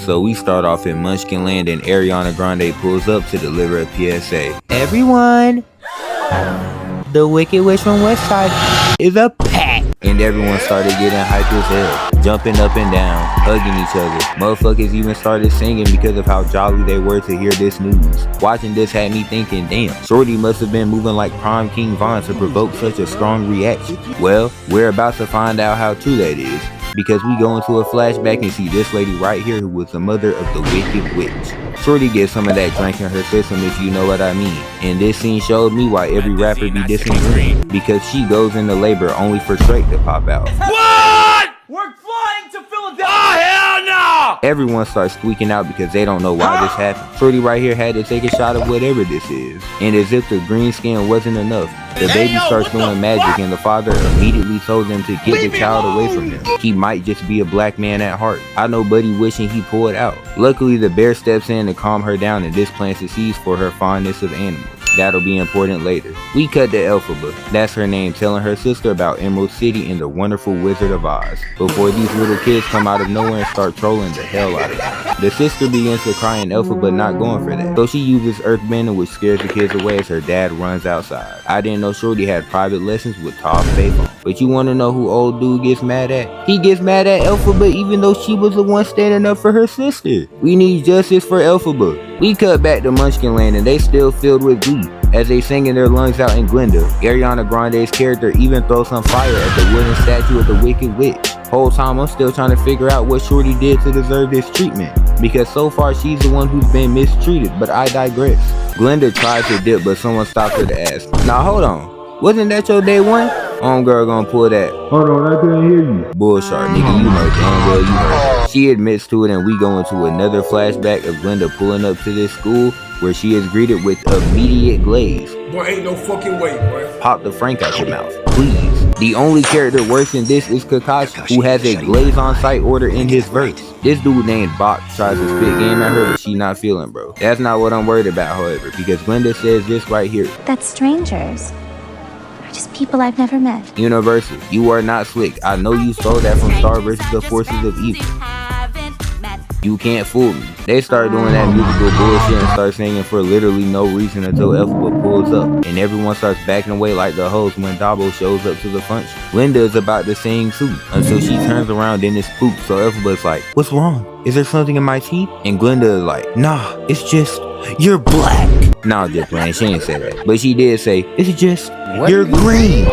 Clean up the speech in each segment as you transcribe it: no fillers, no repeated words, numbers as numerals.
So we start off in Munchkin Land and Ariana Grande pulls up to deliver a PSA. Everyone, the Wicked Witch from West Side is a pack. And everyone started getting hyped as hell, jumping up and down, hugging each other. Motherfuckers even started singing because of how jolly they were to hear this news. Watching this had me thinking, damn, Shorty must have been moving like Prime King Von to provoke such a strong reaction. Well, we're about to find out how true that is, because we go into a flashback and see this lady right here who was the mother of the Wicked Witch. Shorty gets some of that drink in her system, if you know what I mean. And this scene showed me why every rapper be dissing Green, because she goes into labor only for Straight to pop out. What? We're flying to Philadelphia! Oh, hell no! Everyone starts squeaking out because they don't know why this happened. Shorty right here had to take a shot of whatever this is. And as if the green skin wasn't enough, the baby starts doing magic and the father immediately told them to get the child away from him. He might just be a black man at heart. I know Buddy wishing he pulled out. Luckily, the bear steps in to calm her down and this plants a seed for her fondness of animals. That'll be important later. We cut to Elphaba, that's her name, telling her sister about Emerald City and the wonderful Wizard of Oz, before these little kids come out of nowhere and start trolling the hell out of them. The sister begins to cry and Elphaba not going for that, so she uses earthbending, which scares the kids away as her dad runs outside. I didn't know Shorty had private lessons with Toph Payphone. But you wanna know who old dude gets mad at? He gets mad at Elphaba even though she was the one standing up for her sister. We need justice for Elphaba. We cut back to Munchkin Land and they still filled with glee as they singing their lungs out in Glinda. Ariana Grande's character even throws some fire at the wooden statue of the Wicked Witch. Whole time I'm still trying to figure out what Shorty did to deserve this treatment, because so far she's the one who's been mistreated, but I digress. Glinda tries to dip, but someone stopped her to ask, "Now hold on, wasn't that your day one?" Homegirl gonna pull that, "Hold on, I couldn't hear you." Bullshit, nigga, you know damn well you heard. She admits to it and we go into another flashback of Glinda pulling up to this school where she is greeted with immediate glaze. Boy, ain't no fucking way, boy. Pop the Frank out your mouth, please. The only character worse than this is Kakashi, who has a glaze on sight order in his verse. This dude named Bach tries to spit game at her, but she not feeling, bro. That's not what I'm worried about, however, because Glinda says this right here. That's strangers. They're just people I've never met. Universal, you are not slick. I know you stole that from Star vs. the Forces of Evil. You can't fool me. They start doing that musical bullshit and start singing for literally no reason until Elphaba pulls up, and everyone starts backing away like the host when Dabo shows up to the function. Linda is about to sing too, until she turns around and it's poop, so Elphaba's like, "What's wrong? Is there something in my teeth?" And Glinda is like, "Nah, it's just, you're black." Nah, I'm just playing, she ain't say that. But she did say, "It's just, you're green."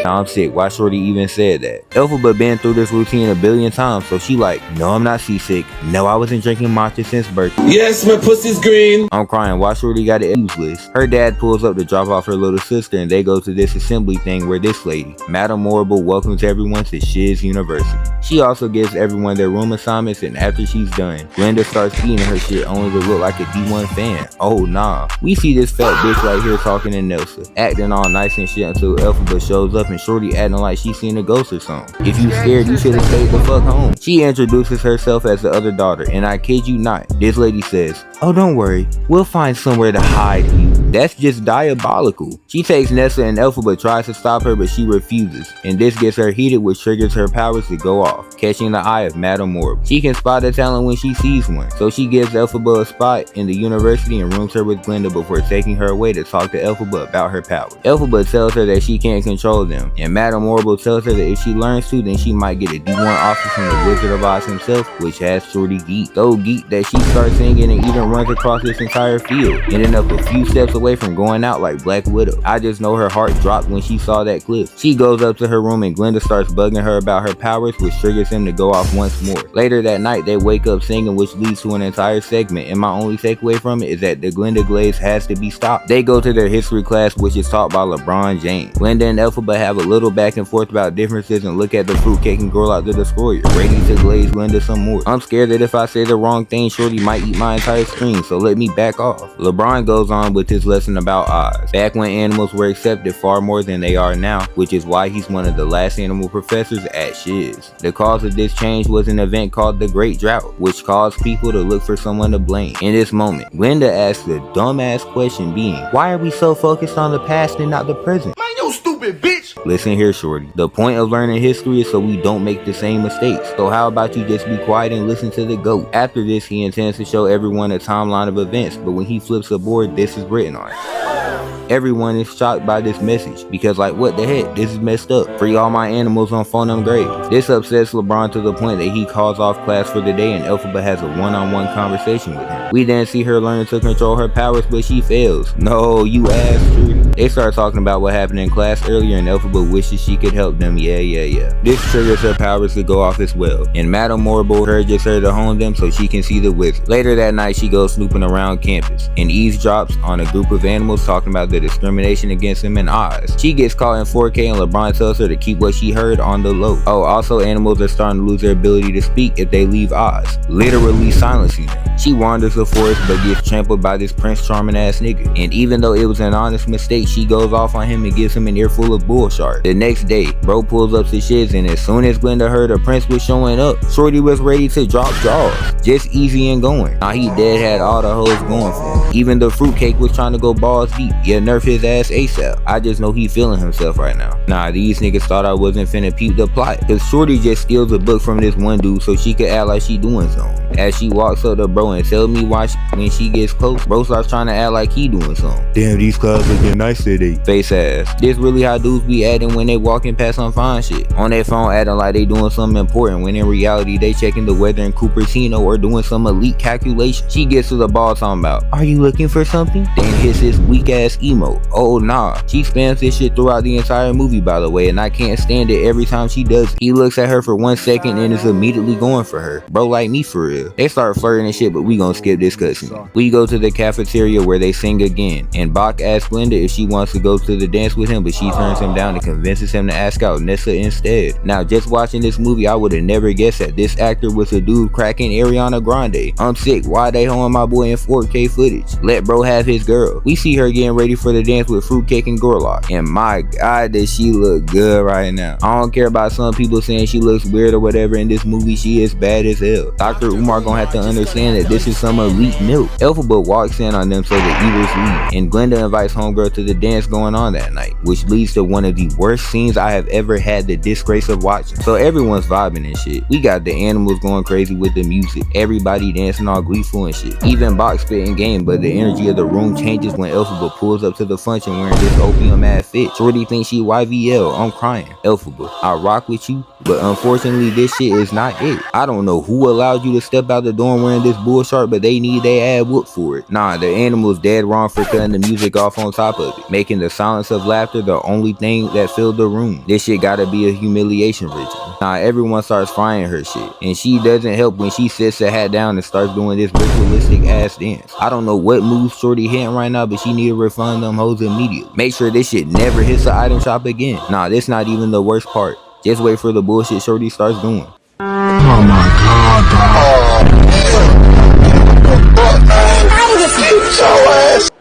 Now I'm sick, why Shorty even said that? Elphaba been through this routine a billion times, so she like, "No, I'm not seasick. No, I wasn't drinking matcha since birth." Yes, my pussy's green. I'm crying, why Shorty got it useless? Her dad pulls up to drop off her little sister and they go to this assembly thing where this lady, Madame Morrible, welcomes everyone to Shiz University. She also gives everyone their room assignments, and after she's done, Glinda starts eating her shit only to look like a D1 fan. Oh nah. We see this fat bitch right here talking to Nelsa, acting all nice and shit until Elphaba shows up and Shorty acting like she seen a ghost or something. If you scared, you should have stayed the fuck home. She introduces herself as the other daughter, and I kid you not, this lady says, "Oh, don't worry, we'll find somewhere to hide you." That's just diabolical. She takes Nessa and Elphaba tries to stop her, but she refuses, and this gets her heated, which triggers her powers to go off, catching the eye of Madame Morrible. She can spot a talent when she sees one, so she gives Elphaba a spot in the university and rooms her with Glinda before taking her away to talk to Elphaba about her powers. Elphaba tells her that she can't control them, and Madame Morrible tells her that if she learns to, then she might get a D1 offer from the Wizard of Oz himself, which has Shorty geek. So geek that she starts singing and even runs across this entire field, ending up a few steps away from going out like Black Widow. I just know her heart dropped when she saw that clip. She goes up to her room and Glinda starts bugging her about her powers, which triggers him to go off once more. Later that night, they wake up singing, which leads to an entire segment, and my only takeaway from it is that the Glinda glaze has to be stopped. They go to their history class, which is taught by LeBron James. Glinda and Elphaba have a little back and forth about differences and look at the fruitcake and girl out the destroyer, ready to glaze Glinda some more. I'm scared that if I say the wrong thing, Shorty might eat my entire screen, so let me back off. LeBron goes on with his lesson about Oz, back when animals were accepted far more than they are now, which is why he's one of the last animal professors at Shiz. The cause of this change was an event called the Great Drought, which caused people to look for someone to blame. In this moment, Glinda asks the dumbass question being, why are we so focused on the past and not the present? Man, you stupid bitch! this. Listen here, shorty. The point of learning history is so we don't make the same mistakes. So how about you just be quiet and listen to the GOAT? After this, he intends to show everyone a timeline of events, but when he flips a board, this is written on it. Everyone is shocked by this message because like what the heck, this is messed up. Free all my animals on Phonum Grave. This upsets LeBron to the point that he calls off class for the day and Elphaba has a one-on-one conversation with him. We then see her learn to control her powers, but she fails. No, you ass Trudy. They start talking about what happened in class earlier and Elphaba wishes she could help them. Yeah. This triggers her powers to go off as well. And Madame Morrible encourages her to hone them so she can see the wizard. Later that night, she goes snooping around campus and eavesdrops on a group of animals talking about the discrimination against him in Oz. She gets caught in 4K and LeBron tells her to keep what she heard on the low. Oh, also animals are starting to lose their ability to speak if they leave Oz, literally silencing them. She wanders the forest but gets trampled by this Prince Charming ass nigga. And even though it was an honest mistake, she goes off on him and gives him an earful of bullshit. The next day, bro pulls up to Shiz and as soon as Glenda heard her prince was showing up, shorty was ready to drop jaws. Just easy and going. Now he dead had all the hoes going for him. Even the fruitcake was trying to go balls deep. Yeah, nerf his ass ASAP. I just know he feeling himself right now. Nah, these niggas thought I wasn't finna peep the plot. Cause shorty just steals a book from this one dude so she could act like she doing something. As she walks up to bro and tell me why when she gets close, bro starts trying to act like he doing something. Damn, these clouds looking nice today. Face ass. This really how dudes be acting when they walking past some fine shit. On their phone acting like they doing something important when in reality they checking the weather in Cupertino or doing some elite calculation. She gets to the ball talking about, are you looking for something? Then hits his weak ass emote. Oh nah. She spams this shit throughout the entire movie by the way and I can't stand it every time she does it. He looks at her for 1 second and is immediately going for her. Bro like me for real. They start flirting and shit but we gonna skip this cutscene. We go to the cafeteria where they sing again and Bach asks Glenda if she wants to go to the dance with him but she turns him down and convinces him to ask out Nessa instead. Now just watching this movie I would have never guessed that this actor was a dude cracking Ariana Grande. I'm sick. Why they holding my boy in 4K footage? Let bro have his girl. We see her getting ready for the dance with Fruitcake and Gorlock and my god does she look good right now. I don't care about some people saying she looks weird or whatever. In this movie she is bad as hell. Dr. Umar gonna have to understand that this is some elite milk. Elphaba walks in on them so the Eaters leave and Glenda invites homegirl to the dance going on that night, which leads to one of the worst scenes I have ever had the disgrace of watching. So everyone's vibing and shit. We got the animals going crazy with the music, everybody dancing all gleeful and shit. Even Box spitting game, but the energy of the room changes when Elphaba pulls up to the function wearing this opium ass fit. Shorty thinks she YVL. I'm crying. Elphaba, I rock with you, but unfortunately this shit is not it. I don't know who allowed you to step out the door wearing this bullshit, but they need their ad whoop for it. Nah, the animals dead wrong for cutting the music off on top of it, making the silence of laughter the only thing that filled the room. This shit gotta be a humiliation ritual. Nah, everyone starts frying her shit, and she doesn't help when she sits her hat down and starts doing this ritualistic ass dance. I don't know what moves shorty hitting right now, but she need to refund them hoes immediately. Make sure this shit never hits the item shop again. Nah, this not even the worst part. Just wait for the bullshit shorty starts doing. Oh my god, dog.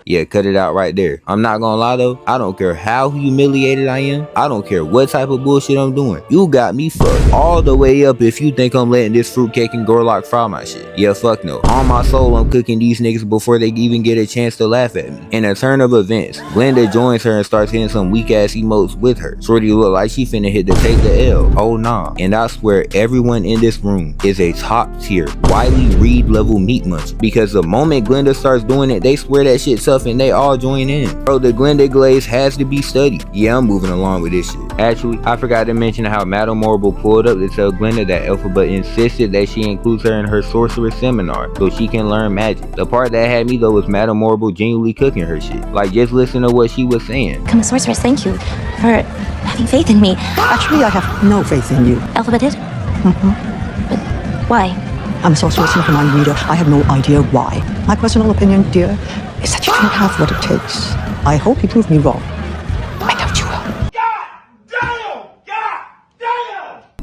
Yeah, cut it out right there. I'm not gonna lie though, I don't care how humiliated I am. I don't care what type of bullshit I'm doing. You got me fucked all the way up if you think I'm letting this Fruitcake and Gorlock fry my shit. Yeah, fuck no. On my soul, I'm cooking these niggas before they even get a chance to laugh at me. In a turn of events, Glenda joins her and starts hitting some weak ass emotes with her. Shorty look like she finna hit to take the L. Oh nah. And I swear everyone in this room is a top tier Wiley Reed level meat munch, because the moment Glenda starts doing it, they swear that shit tough and they all join in. Bro, the Glenda glaze has to be studied. Yeah, I'm moving along with this shit. Actually, I forgot to mention how Madame Morrible pulled up to tell Glenda that Elphaba insisted that she includes her in her sorceress seminar so she can learn magic. The part that had me though was Madame Morrible genuinely cooking her shit. Like, just listen to what she was saying. Become a sorceress, thank you for having faith in me. Actually, I have no faith in you. Elphaba did? But why? I'm a sorceress, not a mind reader. I have no idea why. My personal opinion, dear, is that you don't have what it takes. I hope you prove me wrong. I doubt you will.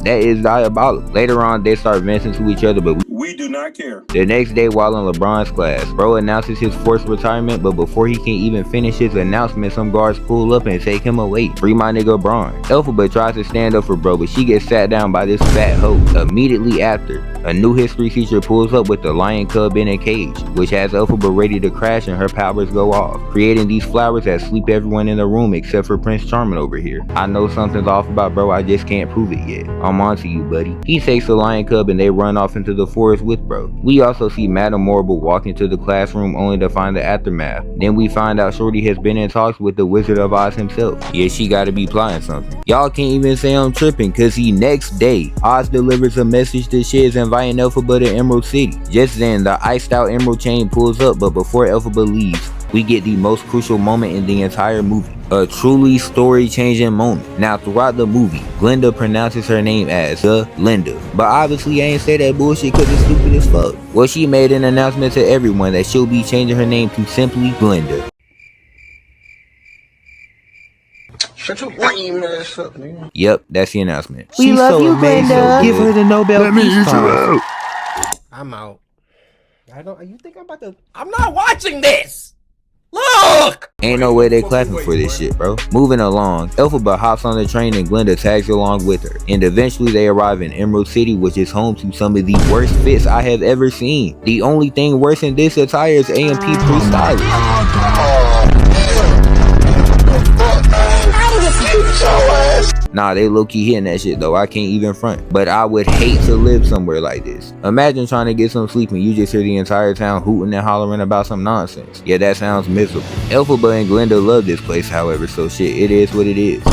That is diabolical. Later on, they start venting to each other, but we do not back here. The next day while in LeBron's class, bro announces his forced retirement, but before he can even finish his announcement, some guards pull up and take him away. Free my nigga Bron. Elphaba tries to stand up for bro, but she gets sat down by this fat hoe. Immediately after, a new history teacher pulls up with the lion cub in a cage, which has Elphaba ready to crash and her powers go off, creating these flowers that sleep everyone in the room except for Prince Charming over here. I know something's off about bro, I just can't prove it yet. I'm on to you, buddy. He takes the lion cub and they run off into the forest with bro. We also see Madame Morrible walk into the classroom only to find the aftermath. Then we find out Shorty has been in talks with the Wizard of Oz himself. Yeah, she gotta be plotting something. Y'all can't even say I'm tripping, cause next day, Oz delivers a message to Shiz inviting Elphaba to Emerald City. Just then, the iced out emerald chain pulls up, but before Elphaba leaves, we get the most crucial moment in the entire movie. A truly story-changing moment. Now, throughout the movie, Glenda pronounces her name as Linda. But obviously, I ain't say that bullshit because it's stupid as fuck. Well, she made an announcement to everyone that she'll be changing her name to simply Glenda. Shut your lame ass up, nigga. Yep, that's the announcement. We love you, Glenda. Give her the Nobel Peace Prize. I'm out. You think I'm about to? I'm not watching this. Look! Ain't no way they clapping for this shit, bro. Moving along, Elphaba hops on the train and Glenda tags along with her. And eventually they arrive in Emerald City, which is home to some of the worst fits I have ever seen. The only thing worse than this attire is AMP pre-stylish. Nah, they low-key hitting that shit though, I can't even front. But I would hate to live somewhere like this. Imagine trying to get some sleep and you just hear the entire town hooting and hollering about some nonsense. Yeah, that sounds miserable. Elphaba and Glenda love this place, however, so shit, it is what it is.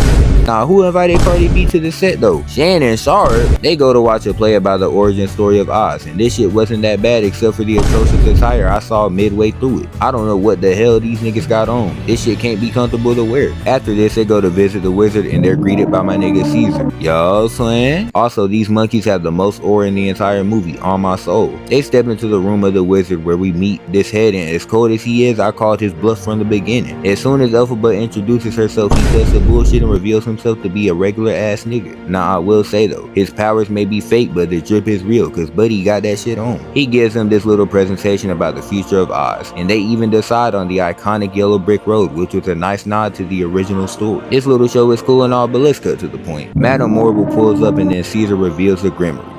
Nah, who invited Cardi B to the set though? Shan and Shard. They go to watch a play about the origin story of Oz, and this shit wasn't that bad except for the atrocious attire I saw midway through it. I don't know what the hell these niggas got on. This shit can't be comfortable to wear. After this, they go to visit the wizard and they're greeted by my nigga Caesar. Yo, son. Also, these monkeys have the most aura in the entire movie, on my soul. They step into the room of the wizard where we meet this head, and as cold as he is, I called his bluff from the beginning. As soon as Elphaba introduces herself, he cuts the bullshit and reveals himself to be a regular ass nigga. Now, I will say though, his powers may be fake, but the drip is real, cause Buddy got that shit on. He gives him this little presentation about the future of Oz, and they even decide on the iconic yellow brick road, which was a nice nod to the original story. This little show is cool and all, but let's cut to the point. Madame Morrible pulls up and then Caesar reveals the Grimoire.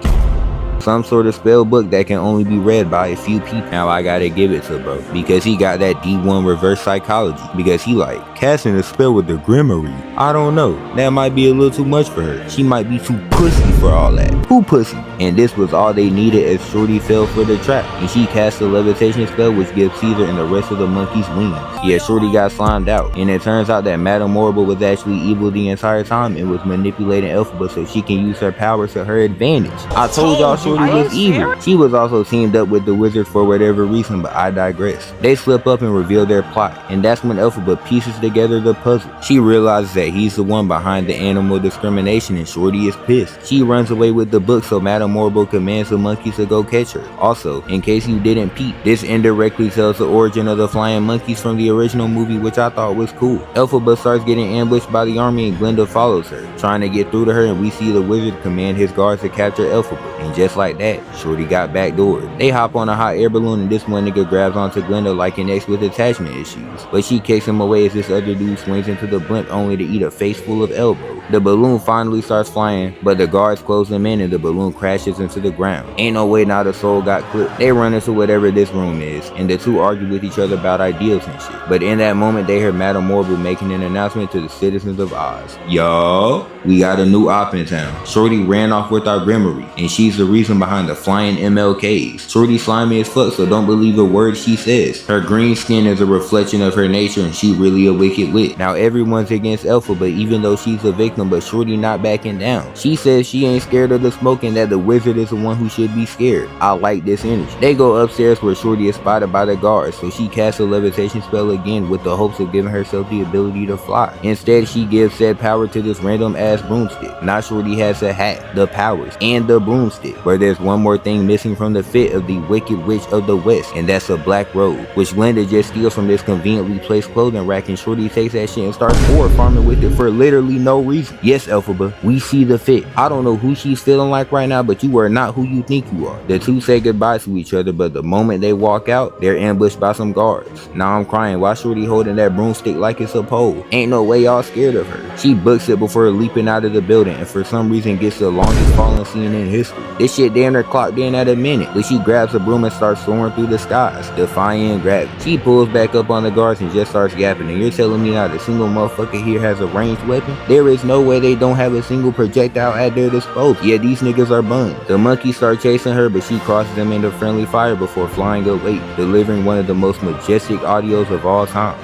Some sort of spell book that can only be read by a few people. Now I gotta give it to bro, because he got that D1 reverse psychology, because he like, casting a spell with the Grimoire. I don't know, that might be a little too much for her. She might be too pussy for all that. Who pussy? And this was all they needed as Shorty fell for the trap, and she cast a levitation spell which gives Caesar and the rest of the monkeys wings. Yeah, Shorty got slimed out, and it turns out that Madame Morrible was actually evil the entire time and was manipulating Elphaba so she can use her powers to her advantage. I told y'all Shorty was evil. She was also teamed up with the wizard for whatever reason, but I digress. They slip up and reveal their plot, and that's when Elphaba pieces together the puzzle. She realizes that he's the one behind the animal discrimination, and Shorty is pissed. She runs away with the book so Madame Morrible commands the monkeys to go catch her. Also, in case you didn't peep, this indirectly tells the origin of the flying monkeys from the original movie, which I thought was cool. Elphaba starts getting ambushed by the army and Glenda follows her, trying to get through to her, and we see the wizard command his guards to capture Elphaba, and just like that, Shorty got backdoored. They hop on a hot air balloon and this one nigga grabs onto Glenda like an ex with attachment issues, but she kicks him away as this other dude swings into the blimp only to eat a face full of elbow. The balloon finally starts flying, but the guards close them in and the balloon crashes into the ground. Ain't no way now the soul got clipped. They run into whatever this room is, and the two argue with each other about ideals and shit. But in that moment, they hear Madame Morrible making an announcement to the citizens of Oz. Yo, we got a new op in town. Shorty ran off with our Grimoire, and she's the reason behind the flying MLKs. Shorty slimy as fuck, so don't believe a word she says. Her green skin is a reflection of her nature, and she really a wicked witch. Now everyone's against Elphaba, even though she's a victim, but Shorty not backing down. She says she ain't scared of the smoke and that the wizard is the one who should be scared. I like this energy. They go upstairs where Shorty is spotted by the guards, so she casts a levitation spell again with the hopes of giving herself the ability to fly. Instead, she gives said power to this random ass broomstick. Now Shorty has a hat, the powers, and the broomstick. But However, there's one more thing missing from the fit of the Wicked Witch of the West, and that's a black robe, which Glenda just steals from this conveniently placed clothing rack, and Shorty takes that shit and starts forward farming with it for literally no reason. Yes, Elphaba, we see the fit. I don't know who she's feeling like right now, but you are not who you think you are. The two say goodbye to each other, but the moment they walk out, they're ambushed by some guards. Now I'm crying. Why Shorty holding that broomstick like it's a pole? Ain't no way y'all scared of her. She books it before leaping out of the building, and for some reason gets the longest falling scene in history. This shit damn near clocked in at a minute, but she grabs a broom and starts soaring through the skies, defying gravity. She pulls back up on the guards and just starts yapping, and you're telling me not a single motherfucker here has a ranged weapon? There is no way they don't have a single projectile at their disposal. Yeah, these niggas are buns. The monkeys start chasing her, but she crosses them into friendly fire before flying away, delivering one of the most majestic audios of all time.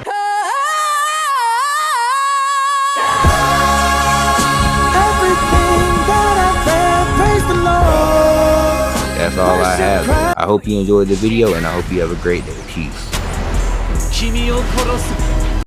That's all I have. I hope you enjoyed the video, and I hope you have a great day. Peace. 君を殺す